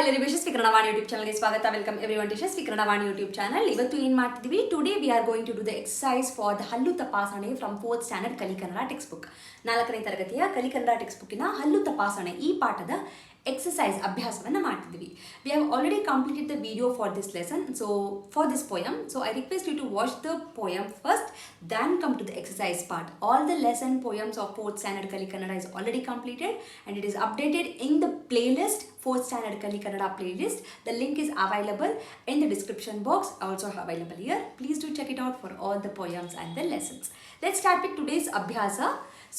ಎಲ್ಲರಿಗೂ ಯಶಸ್ವಿ ಕನ್ನಡ ವಾಣಿ ಯೂಟ್ಯೂಬ್ ಚಾನಲ್ಗೆ ಸ್ವಾಗತ. Welcome everyone to Yashasvi Kannada Vani YouTube channel. ಇವತ್ತು ಏನು ಮಾಡ್ತಿದ್ವಿ, today we are going to do the exercise for the ಹಲ್ಲು ತಪಾಸಣೆ ಫ್ರಮ್ 4th ಸ್ಟ್ಯಾಂಡರ್ಡ್ ಕಲಿ ಕನ್ನಡ ಟೆಕ್ಸ್ಟ್ ಬುಕ್. 4ನೇ ತರಗತಿಯ ಕಲಿ ಕನ್ನಡ ಟೆಕ್ಸ್ಟ್ ಬುಕ್ಕಿನ ಹಲ್ಲು ತಪಾಸಣೆ ಈ ಪಾಠದ exercise ಅಭ್ಯಾಸವನ್ನು ಮಾಡ್ತಿದ್ವಿ. We have already completed the video for this lesson, so for this poem, so I request you to watch the poem first, then come to the exercise part. All the lesson poems of 4th standard Kali Kannada is already completed and it is updated in the playlist, 4th standard Kali Kannada playlist. The link is available in the description box, also available here. Please do check it out for all the poems and the lessons. Let's start with today's abhyasa.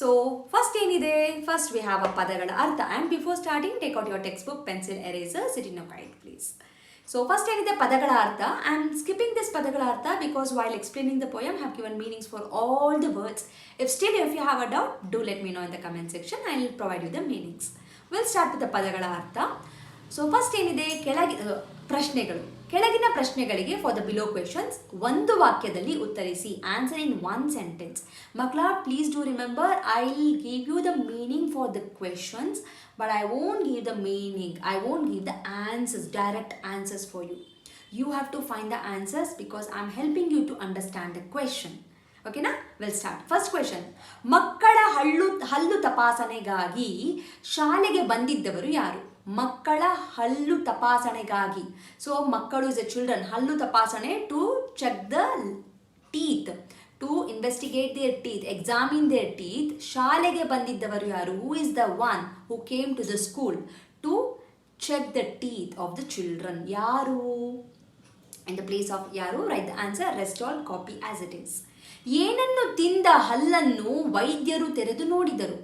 So first ಏನಿದೆ, first we have a ಪದಗಳ ಅರ್ಥ, and before starting take out your textbook, pencil, eraser, sit in a quiet please. So first ಏನಿದೆ ಪದಗಳ ಅರ್ಥ. I am skipping this ಪದಗಳ ಅರ್ಥ because while explaining the poem I have given meanings for all the words. If you have a doubt, do let me know in the comment section. I will provide you the meanings. We'll start with the ಪದಗಳ ಅರ್ಥ. So first ಏನಿದೆ, ಪ್ರಶ್ನೆಗಳು. ಕೆಳಗಿನ ಪ್ರಶ್ನೆಗಳಿಗೆ for the below questions ಒಂದು ವಾಕ್ಯದಲ್ಲಿ ಉತ್ತರಿಸಿ. Answer in one sentence. ಮಕ್ಕಳ please do remember, I will give you the meaning for the questions, but I won't give the meaning, I won't give the answers, direct answers for you. You have to find the answers because I am helping you to understand the question. ಓಕೆನಾ? Will start. First question, ಮಕ್ಕಳ ಹಲ್ಲು ತಪಾಸಣೆಗಾಗಿ ಶಾಲೆಗೆ ಬಂದಿದ್ದವರು ಯಾರು? ಮಕ್ಕಳ ಹಲ್ಲು ತಪಾಸಣೆಗಾಗಿ. ಸೊ ಮಕ್ಕಳು ಇಸ್ ಅ ಚಿಲ್ಡ್ರನ್. ಹಲ್ಲು ತಪಾಸಣೆ to check the teeth, to investigate their teeth, examine their teeth. ಶಾಲೆಗೆ ಬಂದಿದ್ದವರು ಯಾರು? Who is the one who came to the school to check the teeth of the children. ಯಾರು? In the place of ಯಾರು, write the answer. Rest all copy as it is. ಏನನ್ನು ತಿಂದ ಹಲ್ಲನ್ನು ವೈದ್ಯರು ತೆರೆದು ನೋಡಿದರು.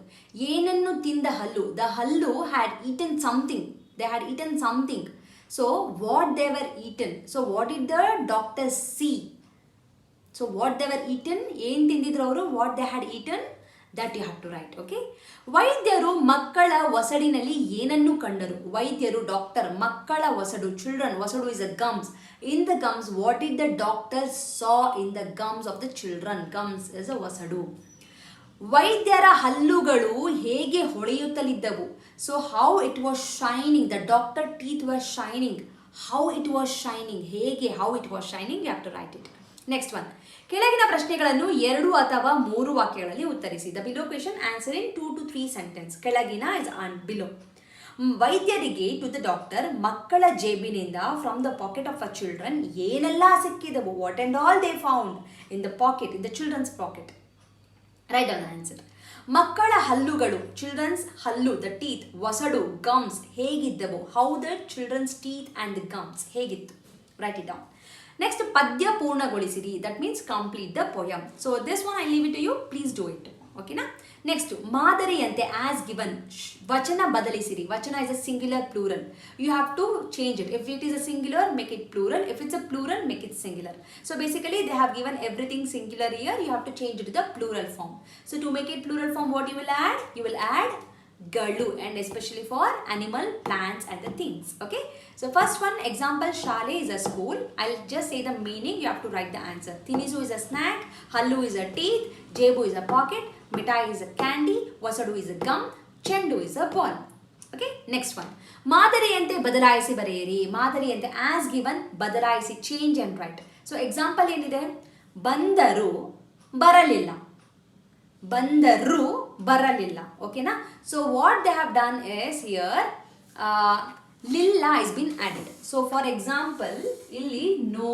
ಏನನ್ನು ತಿಂದ ಹಲ್ಲು? ದ ಹಲ್ಲು had eaten something. They had eaten something. So what they were eaten? So what did the doctor see? So what they were eaten, ಏನು ತಿಂದಿದ್ರು ಅವರು? What they had eaten, that you have to write. Okay. ವೈದ್ಯರು ಮಕ್ಕಳ ಒಸಡಿನಲ್ಲಿ ಏನನ್ನು ಕಂಡರು? ವೈದ್ಯರು, doctor, ಮಕ್ಕಳ ಒಸಡು, ಚಿಲ್ಡ್ರನ್. ಒಸಡು is a gums. In the gums, what did the doctor saw in the gums of the children? Gums is a ಒಸಡು. ವೈದ್ಯರ ಹಲ್ಲುಗಳು ಹೇಗೆ ಹೊಳೆಯುತ್ತಲಿದ್ದವು? So how it was shining, the doctor teeth were shining. How it was shining, ಹೇಗೆ, how it was shining, you have to write it. Next one, ಕೆಳಗಿನ ಪ್ರಶ್ನೆಗಳನ್ನು 2 ಅಥವಾ 3 ವಾಕ್ಯಗಳಲ್ಲಿ ಉತ್ತರಿಸಿ. The below question answer in 2 to 3 sentence. ಕೆಳಗಿನ is on below. ವೈದ್ಯರಿಗೆ, to the doctor, ಮಕ್ಕಳ ಜೇಬಿನಿಂದ, from the pocket of a children, ಏನೆಲ್ಲ ಸಿಕ್ಕಿದವು? What and all they found in the pocket, in the children's pocket. Write on the answer. ಮಕ್ಕಳ ಹಲ್ಲುಗಳು, children's ಹಲ್ಲು, the teeth, ಒಸಡು, gums ಹೇಗಿದ್ದವು? How the children's teeth and the gums ಹೇಗಿತ್ತು? Write it down. Next, ಪದ್ಯ ಪೂರ್ಣಗೊಳಿಸಿರಿ. That means complete the poem. So this one I leave it to you, please do it. ಓಕೆನಾ? Next, ಮಾದರಿಯಂತೆ as given, ವಚನ ಬದಲಿಸಿರಿ. ವಚನ is a singular plural. You have to change it. If it is a singular, make it plural. If it's a plural, make it singular. So basically they have given everything singular here. You have to change it the plural form. So to make it plural form, what you will add? You will add ಗಳು, and especially for animal, plants and the things. Okay, so first one example, shale is a school. I'll just say the meaning, you have to write the answer. Tinisu is a snack, hallu is a teeth, jebu is a pocket, mitai is a candy, wasadu is a gum, chendu is a ball. Okay, next one, ಮಾದರಿಯಂತೆ ಬದಲಾಯಿಸಿ ಬರೆಯಿರಿ. ಮಾದರಿಯಂತೆ as given ಬದಲಾಯಿಸಿ, change and write. So example ಏನಿದೆ? ಬಂದರು ಬರಲಿಲ್ಲ, ಬಂದರು ಬರಲಿಲ್ಲ. ಓಕೆನಾ? So what they have done is here, ಲಿಲ್ಲ is been added. So for example ಇಲ್ಲಿ ನೋ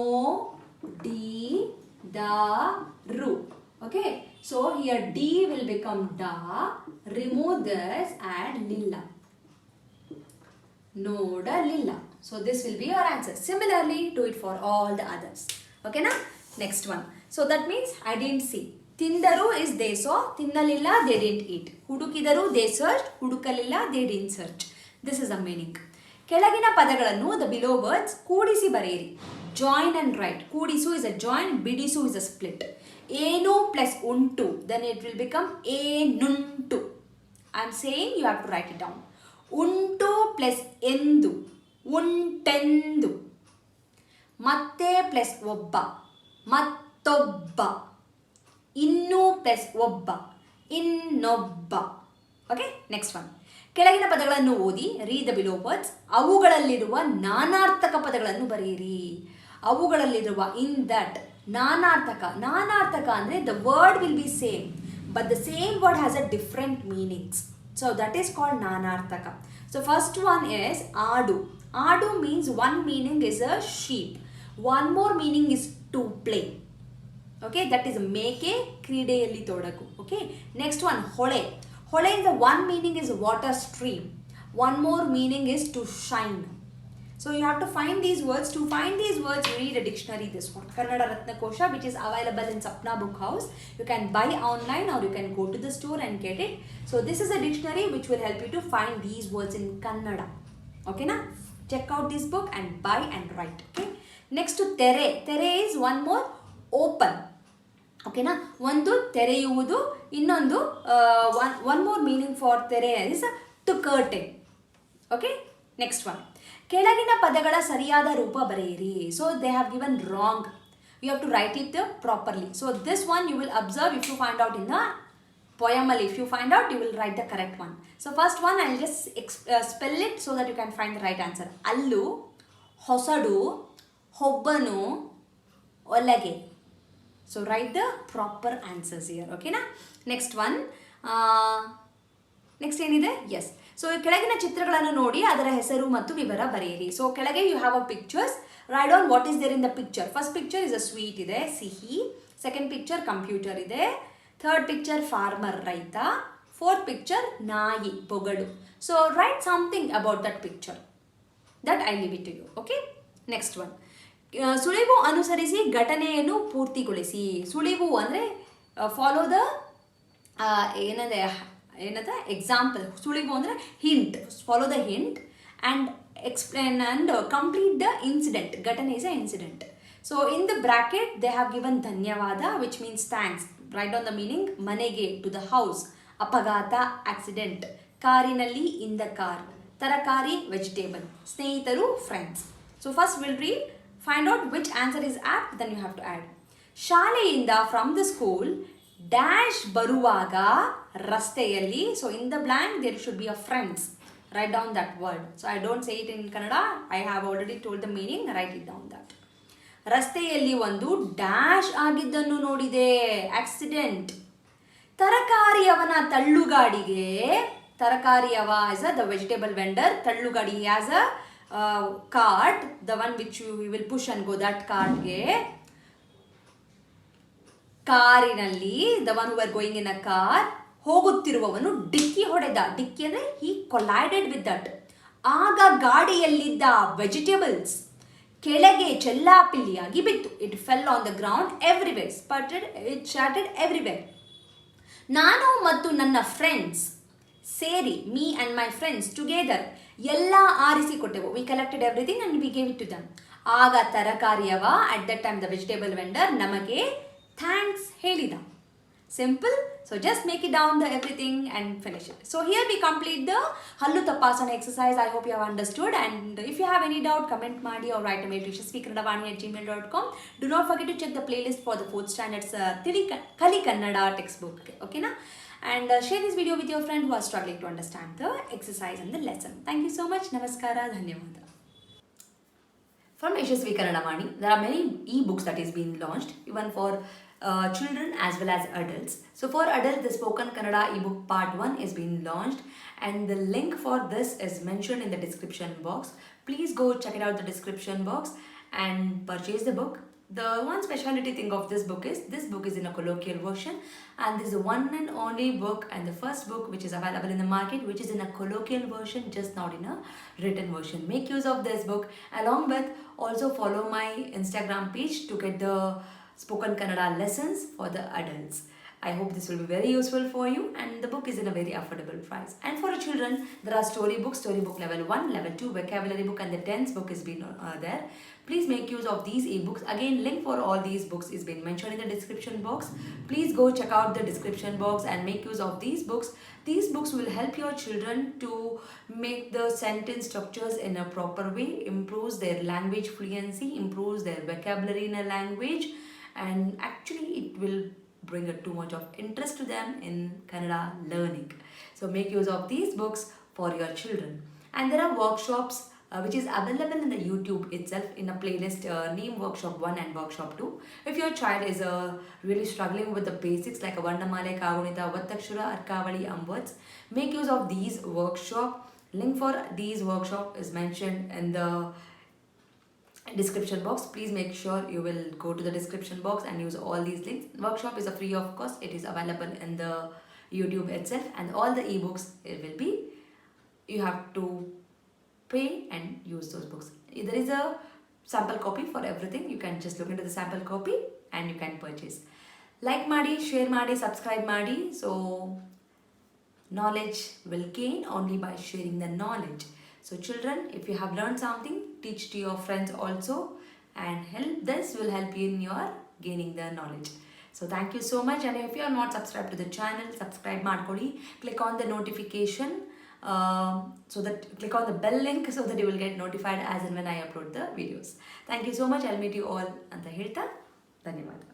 ಡಿ ದ ರು. ಓಕೆ, ಸೊ ಹಿಯರ್ ಡಿ ವಿಲ್ ಬಿಕಮ್ ಡ, ರಿಮೂವ್ ದಿಸ್, ಆಡ್ ಲಿಲ್ಲ, ನೋಡಲಿಲ್ಲ. So this will be your answer. Similarly do it for all the others. ಓಕೆನಾ? Next one, so that means I didn't see. ತಿಂದರು ಇಸ್ ದೇ ಸಾ, ತಿನ್ನಲಿಲ್ಲ they didn't eat. ಹುಡುಕಿದರು they search, ಹುಡುಕಲಿಲ್ಲ they didn't search. This is a meaning. ಕೆಳಗಿನ ಪದಗಳನ್ನು, the below words, ಕೂಡಿಸಿ ಬರೆಯಿರಿ. Join and write. ಕೂಡಿಸು ಇಸ್ ಅ ಜಾಯಿನ್, ಬಿಡಿಸು ಇಸ್ ಅ ಸ್ಪ್ಲಿಟ್. ಏನು ಪ್ಲಸ್ ಉಂಟು, ದೆನ್ ಇಟ್ ವಿಲ್ ಬಿಕಮ್ ಏನುಂಟು. I am saying, you have to write it down. ಉಂಟು ಪ್ಲಸ್ ಎಂದು, ಉಂಟೆಂದು. ಮತ್ತೆ ಪ್ಲಸ್ ಒಬ್ಬ, ಮತ್ತೊಬ್ಬ. ಇನ್ನು ಪ್ಲಸ್ ಒಬ್ಬ, ಇನ್ನೊಬ್ಬ. Okay, next one. ಕೆಳಗಿನ ಪದಗಳನ್ನು ಓದಿ, ರೀಡ್ ದ ಬಿಲೋ ವರ್ಡ್ಸ್. ಅವುಗಳಲ್ಲಿರುವ ನಾನಾರ್ಥಕ ಪದಗಳನ್ನು ಬರೆಯಿರಿ. ಅವುಗಳಲ್ಲಿರುವ ಇನ್ ದಟ್ ನಾನಾರ್ಥಕ ಅಂದರೆ the word will be same but the same word has a different meanings. So that is called ನಾನಾರ್ಥಕ. ಸೊ ಫಸ್ಟ್ ಒನ್ ಇಸ್ ಆಡು. ಆಡು means one meaning is a sheep. One more meaning is to play. Okay, that is ಮೇಕೆ, ಕ್ರೀಡೆಯಲ್ಲಿ ತೊಡಗು. Okay, next one ಹೊಳೆ. ಹೊಳೆ is the one meaning is water stream. One more meaning is to shine. So you have to find these words. To find these words, read a dictionary, this one, Kannada Ratnakosha, which is available in Sapna Book House. You can buy online or you can go to the store and get it. So this is a dictionary which will help you to find these words in Kannada. Okay, na? Check out this book and buy and write. Okay. Next to tere. Tere is one more open. ಓಕೆನಾ, ಒಂದು ತೆರೆಯುವುದು, ಇನ್ನೊಂದು one more meaning for ತೆರೆ is to curtain. Okay, next one, ಕೆಳಗಿನ ಪದಗಳ ಸರಿಯಾದ ರೂಪ ಬರೆಯಿರಿ. So they have given wrong, you have to write it properly. So this one you will observe if you find out in the poem. If you find out, you will write the correct one. So first one, I will just spell it so that you can find the right answer. Allu, hosadu, hobbanu, olage. So write the proper answers here. Okay na? Next one, next ಏನಿದೆ? Yes. So ಕೆಳಗಿನ ಚಿತ್ರಗಳನ್ನು ನೋಡಿ ಅದರ ಹೆಸರು ಮತ್ತು ವಿವರ ಬರೆಯಿರಿ. So ಕೆಳಗೆ you have a pictures. Write down what is there in the picture. First picture is a sweet ಇದೆ, ಸಿಹಿ. Second picture computer ಇದೆ. Third picture farmer, ರೈತ. Fourth picture ನಾಯಿ, ಬೊಗಡು. So write something about that picture. That I leave it to you. Okay? Next one. ಸುಳಿವು ಅನುಸರಿಸಿ ಘಟನೆಯನ್ನು ಪೂರ್ತಿಗೊಳಿಸಿ. ಸುಳಿವು ಅಂದರೆ ಫಾಲೋ ದ ಏನದ ಎಕ್ಸಾಂಪಲ್. ಸುಳಿವು ಅಂದರೆ hint. Follow the hint and explain and complete the incident. ಘಟನೆ is a incident. So in the bracket they have given ಧನ್ಯವಾದ which means thanks. Write down the meaning. ಮನೆಗೆ, ಟು ದ ಹೌಸ್. ಅಪಘಾತ, accident. ಕಾರಿನಲ್ಲಿ, in the car. ತರಕಾರಿ, vegetable. ಸ್ನೇಹಿತರು, friends. So first will read, find out which answer is apt, then you have to add. ಶಾಲೆಯಿಂದ, from the school, dash ಬರುವಾಗ, ರಸ್ತೆಯಲ್ಲಿ. So in the blank there should be a friends. Write down that word. So I don't say it in Kannada, I have already told the meaning. Write it down that. ರಸ್ತೆಯಲ್ಲಿ ಒಂದು dash ಆಗಿದ್ದನ್ನು ನೋಡಿದೆ, accident. ತರಕಾರಿಯವನ ತಳ್ಳುಗಾಡಿಗೆ, ತರಕಾರಿಯವ is the vegetable vendor, ತಳ್ಳುಗಾಡಿ has a cart, the one which you will push and go, that cart ge. ಕಾರಿನಲ್ಲಿ, the one who were going in a car, ಹೋಗುತ್ತಿರುವವನು ಡಿಕ್ಕಿ ಹೊಡೆದ. ಡಿಕ್ಕಿ ಅಂದರೆ he collided with that. ಆಗ ಗಾಡಿಯಲ್ಲಿದ್ದ ವೆಜಿಟೇಬಲ್ಸ್ ಕೆಳಗೆ ಚೆಲ್ಲಾಪಿಲ್ಲಿಯಾಗಿ ಬಿತ್ತು. It fell on the ground everywhere, it shattered everywhere. ನಾನು ಮತ್ತು ನನ್ನ ಫ್ರೆಂಡ್ಸ್ ಸೇರಿ, me and my friends together, ಎಲ್ಲ ಆರಿಸಿ ಕೊಟ್ಟೆವು. We collected everything and we gave it to them. ಆಗ ತರಕಾರಿಯವ, at that time the vegetable vendor, ನಮಗೆ ಥ್ಯಾಂಕ್ಸ್ ಹೇಳಿದ. Simple. So just make it down the everything and finish it. So here we complete the ಹಲ್ಲು ತಪಾಸಣೆ exercise. I hope you have understood. And if you have any doubt, comment ಮಾಡಿ or write a mail to yashaswikannadavaani@gmail.com. Do not forget to check the playlist for the 4th standard's Kali Kannada textbook. Okay na? And share this video with your friend who are struggling to understand the exercise and the lesson. Thank you so much. Namaskara. Dhanyavada. From Yashaswi Kannadavaani, there are many e-books that is being launched, even for children as well as adults. So for adults, the Spoken Kannada ebook part 1 is being launched, and the link for this is mentioned in the description box. Please go check it out the description box and purchase the book. The one speciality thing of this book is in a colloquial version, and this is the one and only book and the first book which is available in the market which is in a colloquial version, just not in a written version. Make use of this book. Along with, also follow my Instagram page to get the Spoken Kannada lessons for the adults. I hope this will be very useful for you, and the book is in a very affordable price. And for children, there are storybook level 1, level 2, vocabulary book, and the tense book is been there. Please make use of these ebooks. Again, link for all these books is been mentioned in the description box. Please go check out the description box and make use of these books. These books will help your children to make the sentence structures in a proper way, improves their language fluency, improves their vocabulary in a language, and actually it will bring too much of interest to them in Kannada learning. So make use of these books for your children. And there are workshops which is available in the YouTube itself in a playlist named Workshop 1 and Workshop 2. If your child is really struggling with the basics like a Varnamale, Kagunita, Vattakshura, Arkavali and words, make use of these workshop. Link for these workshop is mentioned in the description box. Please make sure you will go to the description box and use all these links. Workshop is a free of cost. It is available in the YouTube itself, and all the ebooks it will be, you have to pay and use those books. There is a sample copy for everything. You can just look into the sample copy and you can purchase. Like ಮಾಡಿ, share ಮಾಡಿ, subscribe ಮಾಡಿ. So knowledge will gain only by sharing the knowledge. So children, if you have learned something, teach to your friends also, and this will help you in your gaining the knowledge. So thank you so much, and if you are not subscribed to the channel, subscribe ಮಾಡ್ಕೊಳ್ಳಿ. Click on the notification, so that click on the bell link so that you will get notified as and when I upload the videos. Thank you so much. I'll meet you all ಅಂತ ಹೇಳ್ತಾ ಧನ್ಯವಾದ.